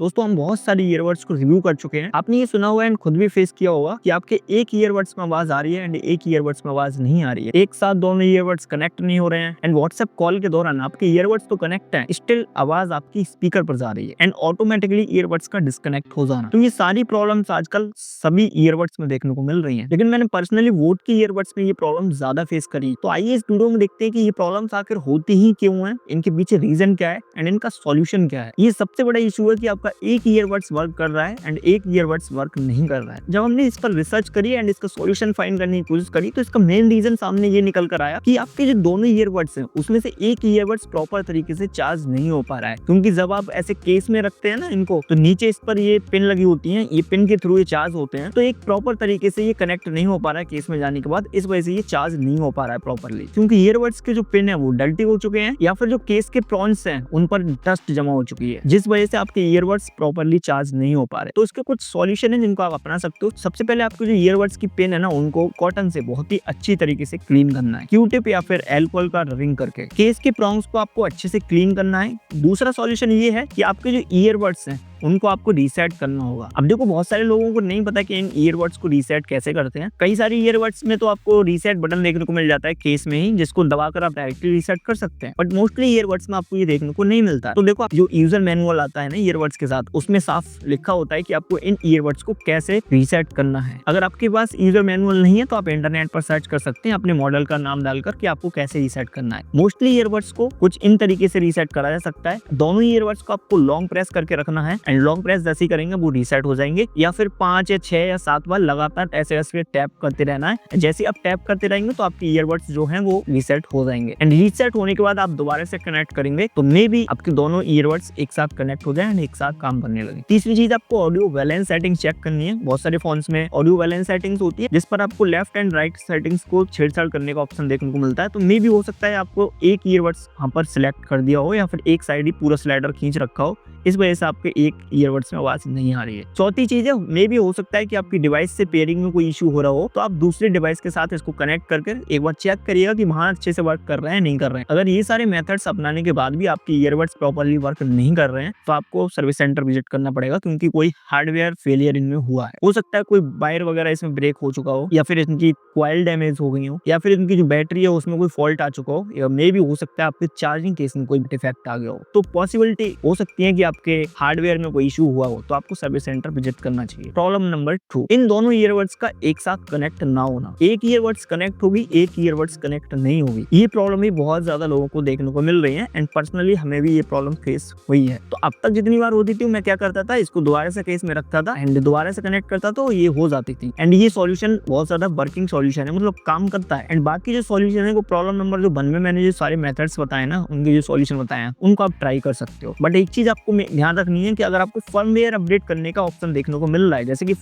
दोस्तों हम बहुत सारी ईयरबड्स को रिव्यू कर चुके हैं। आपने ये सुना हुआ एंड खुद भी फेस किया होगा कि आपके एक ईयरबड्स में आवाज आ रही है एंड एक ईयरबड्स में आवाज नहीं आ रही है। एक साथ दोनों ईयरबड्स कनेक्ट नहीं हो रहे हैं एंड व्हाट्सएप कॉल के दौरान आपके ईयरबड्स तो कनेक्ट है, स्टिल आवाज आपकी स्पीकर पर जा रही है एंड ऑटोमेटिकली ईयरबड्स का डिस्कनेक्ट हो जाना। तो ये सारी प्रॉब्लम्स आजकल सभी ईयरबड्स में देखने को मिल रही है, लेकिन मैंने पर्सनली वोट की ईयरबड्स में ये प्रॉब्लम ज्यादा फेस करी। तो आइए इस वीडियो में देखते हैं कि ये प्रॉब्लम्स आखिर होती ही क्यों है, इनके पीछे रीजन क्या है एंड इनका सॉल्यूशन क्या है। ये सबसे बड़ा इशू है कि आपका एक ईयरबड्स वर्क कर रहा है एंड एक ईयरबड्स वर्क नहीं कर रहा है। जब हमने इस पर रिसर्च करी एंड इसका सॉल्यूशन फाइंड करने की कोशिश करी तो इसका मेन रीजन सामने ये निकल कर आया कि आपके जो दोनों ईयरबड्स हैं उसमें से एक ईयरबड्स प्रॉपर तरीके से चार्ज नहीं हो पा रहा है, क्योंकि जब आप ऐसे केस में रखते हैं ना इनको, तो नीचे इस पर ये पिन लगी होती है, ये पिन के थ्रू ये चार्ज होते हैं, तो एक प्रॉपर तरीके से ये कनेक्ट नहीं हो पा रहा है केस में जाने के बाद। इस वजह से ये चार्ज नहीं हो पा रहा है प्रॉपरली, क्योंकि ईयरबड्स के जो पिन है वो डल्टी हो चुके हैं या फिर जो केस के प्रॉन्स हैं उन पर डस्ट जमा हो चुकी है, जिस वजह से आपके ईयरबड्स प्रॉपरली चार्ज नहीं हो पा रहे। तो इसके कुछ सॉल्यूशन है जिनको आप अपना सकते हो। सबसे पहले आपको जो ईयरबड्स की पिन है ना उनको कॉटन से बहुत ही अच्छी तरीके से क्लीन करना है, क्यू-टिप या फिर अल्कोहल का रबिंग करके। केस के प्रॉन्स को आपको अच्छे से क्लीन करना है। दूसरा सॉल्यूशन ये है कि आपके जो ईयरबड्स हैं उनको आपको रीसेट करना होगा। अब देखो बहुत सारे लोगों को नहीं पता कि इन ईयरबड्स को रीसेट कैसे करते हैं। कई सारी ईयरबड्स में तो आपको रीसेट बटन देखने को मिल जाता है केस में ही, जिसको दबाकर आप डायरेक्टली रीसेट कर सकते हैं, बट मोस्टली ईयरबड्स में आपको ये देखने को नहीं मिलता। तो देखो जो यूजर मैनुअल आता है ना ईयरबड्स के साथ, उसमें साफ लिखा होता है कि आपको इन ईयरबड्स को कैसे रीसेट करना है। अगर आपके पास यूजर मैनुअल नहीं है तो आप इंटरनेट पर सर्च कर सकते हैं अपने मॉडल का नाम डालकर कि आपको कैसे रीसेट करना है। मोस्टली ईयरबड्स को कुछ इन तरीके से रीसेट करा जा सकता है। दोनों ईयरबड्स को आपको लॉन्ग प्रेस करके रखना है एंड लॉन्ग प्रेस जैसे करेंगे वो रीसेट हो जाएंगे, या फिर 5 या 6 या 7 बार लगातार ऐसे ऐसे टैप करते रहना है। जैसे आप टैप करते रहेंगे तो आपके ईयरबड्स जो हैं वो रीसेट हो जाएंगे एंड रीसेट होने के बाद आप दोबारा से कनेक्ट करेंगे तो मे बी आपके दोनों ईयरबड्स एक साथ कनेक्ट हो जाए एंड एक साथ काम करने लगे। तीसरी चीज आपको ऑडियो बैलेंस सेटिंग चेक करनी है। बहुत सारे फोन्स में ऑडियो बैलेंस सेटिंग्स होती है जिस पर आपको लेफ्ट एंड राइट सेटिंग्स को छेड़छाड़ करने का ऑप्शन देखने को मिलता है। तो मे बी हो सकता है आपको एक ईयरबड्स वहां पर सिलेक्ट कर दिया हो या फिर एक साइड ही पूरा स्लाइडर खींच रखा हो, इस वजह से आपके एक ईयरबड्स में आवाज नहीं आ रही है। चौथी चीज है मे भी हो सकता है कि आपकी डिवाइस से पेयरिंग में कोई इशू हो रहा हो, तो आप दूसरे डिवाइस के साथ इसको कनेक्ट करके एक बार चेक करिएगा कि वहां अच्छे से वर्क कर रहे हैं नहीं कर रहे हैं। अगर ये सारे मेथड्स अपनाने के बाद भी आपके ईयरबड्स प्रॉपर्ली वर्क नहीं कर रहे हैं तो आपको सर्विस सेंटर विजिट करना पड़ेगा, क्योंकि कोई हार्डवेयर फेलियर इनमें हुआ है। हो सकता है कोई वायर वगैरह इसमें ब्रेक हो चुका हो, या फिर इनकी कॉइल डैमेज हो गई हो, या फिर इनकी जो बैटरी है उसमें कोई फॉल्ट आ चुका हो, या मे भी हो सकता है आपके चार्जिंग केस में कोई डिफेक्ट आ गया हो। तो पॉसिबिलिटी हो सकती है कि आपके हार्डवेयर में कोई इशू हुआ हो, तो आपको सर्विस सेंटर विजिट करना चाहिए। प्रॉब्लम नंबर 2, इन दोनों ईयरबड्स का एक साथ कनेक्ट ना होना। एक ईयरबड्स कनेक्ट होगी, एक ईयरबड्स कनेक्ट नहीं होगी। ये प्रॉब्लम भी बहुत ज्यादा लोगों को देखने को मिल रही है एंड पर्सनली हमें भी ये प्रॉब्लम फेस हुई है। तो अब तक जितनी बार होती थी मैं क्या करता था, इसको दोबारा से केस में रखता था एंड दोबारा से कनेक्ट करता तो ये हो जाती थी एंड ये सॉल्यूशन बहुत ज्यादा वर्किंग सॉल्यूशन है, मतलब काम करता है। एंड बाकी जो सॉल्यूशन है वो प्रॉब्लम नंबर जो 1 में मैंने जो सारे मेथड्स बताए ना, उनके जो सॉल्यूशन बताए हैं उनको आप ट्राई कर सकते हो। बट एक चीज आपको ध्यान रखनी है कि अगर आपको फर्मवेयर अपडेट करने का ऑप्शन देखने को मिल रहा है, जैसे कि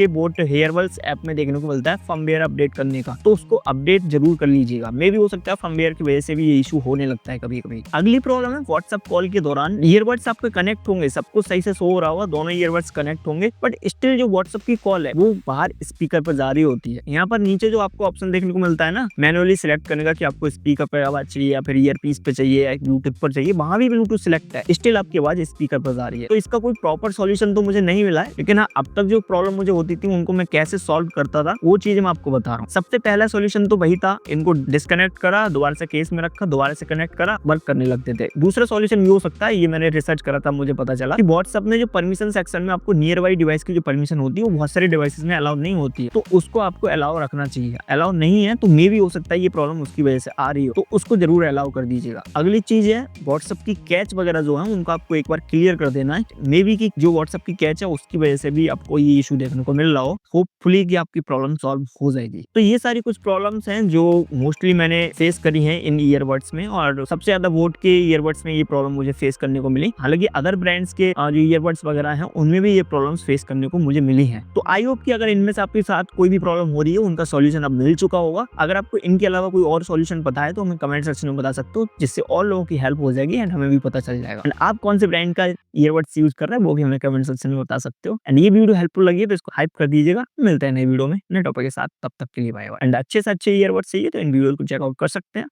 बोट हेयरवेल्स ऐप में देखने को मिलता है फर्मवेयर अपडेट करने का, तो उसको अपडेट जरूर कर लीजिएगा। मे भी हो सकता है फर्मवेयर की वजह से भी ये इशू होने लगता है कभी कभी। अगली प्रॉब्लम है व्हाट्सएप कॉल के दौरान ईयरबड्स आपके कनेक्ट होंगे, सब कुछ सही से शो हो रहा होगा, दोनों ईयरबड्स कनेक्ट होंगे, बट स्टिल जो व्हाट्सएप की कॉल है वो बाहर स्पीकर पर जा रही होती है। यहाँ पर नीचे जो आपको ऑप्शन देखने को मिलता है ना मैनुअली सिलेक्ट करने का कि आपको स्पीकर पर आवाज चाहिए या फिर ईयरपीस पे चाहिए या ब्लूटूथ पर चाहिए, वहां भी ब्लूटूथ सिलेक्ट है, स्टिल आपकी आवाज स्पीकर पर जा रही है। तो इसका कोई प्रॉपर सॉल्यूशन तो मुझे नहीं मिला है, लेकिन हाँ अब तक जो प्रॉब्लम मुझे होती थी उनको मैं कैसे सॉल्व करता था वो चीज मैं आपको बता रहा हूँ। सबसे पहला सॉल्यूशन तो वही था, इनको डिस्कनेक्ट करा, दोबारा से केस में रखा, दोबारा से कनेक्ट करा, वर्क करने लगते थे। दूसरा सॉल्यूशन ये हो सकता है, ये मैंने रिसर्च करा था, मुझे पता चला कि व्हाट्सएप में जो परमिशन सेक्शन में आपको नियर बाई डिवाइस की जो परमिशन होती है वो बहुत सारे डिवाइसेस में अलाउ नहीं होती है, तो उसको आपको अलाउ रखना चाहिए। अलाउ नहीं है तो मे भी हो सकता है ये प्रॉब्लम उसकी वजह से आ रही हो, तो उसको जरूर अलाउ कर दीजिएगा। अगली चीज है व्हाट्सएप की कैच वगैरह जो है उनको आपको एक बार क्लियर कर देना है। मे बी की जो व्हाट्सएप की कैच है उसकी वजह से भी आपको ये इशू देखने को मिल रहा हो, होपफुली कि आपकी प्रॉब्लम सॉल्व हो जाएगी। तो ये सारी कुछ प्रॉब्लम्स हैं जो मोस्टली मैंने फेस करी हैं इन ईयरबड्स में, और सबसे ज्यादा बोट के ईयरबड्स में ये प्रॉब्लम मुझे फेस करने को मिली। हालांकि अदर ब्रांड्स के जो ईयरबड्स वगैरह हैं उनमें भी ये प्रॉब्लम्स फेस करने को मुझे मिली हैं। तो आई होप कि अगर इनमें से आपके साथ कोई भी प्रॉब्लम हो रही है उनका सॉल्यूशन अब मिल चुका होगा। अगर आपको इनके अलावा कोई और सॉल्यूशन पता है तो हमें कमेंट सेक्शन में बता सकते हो, जिससे और लोगों की हेल्प हो जाएगी एंड हमें भी पता चल जाएगा। एंड आप कौन से ब्रांड का ईयरबड्स यूज कर रहे हैं वो भी हमें कमेंट सेक्शन में बता सकते हो। एंड ये वीडियो हेल्पफुल लगी है तो इसको हाइप कर दीजिएगा। मिलते हैं नए वीडियो में नए टॉपिक के साथ, तब तक के लिए बाय बाय। एंड अच्छे से अच्छे ईयरबड्स चाहिए तो इन वीडियो को चेकआउट कर सकते हैं।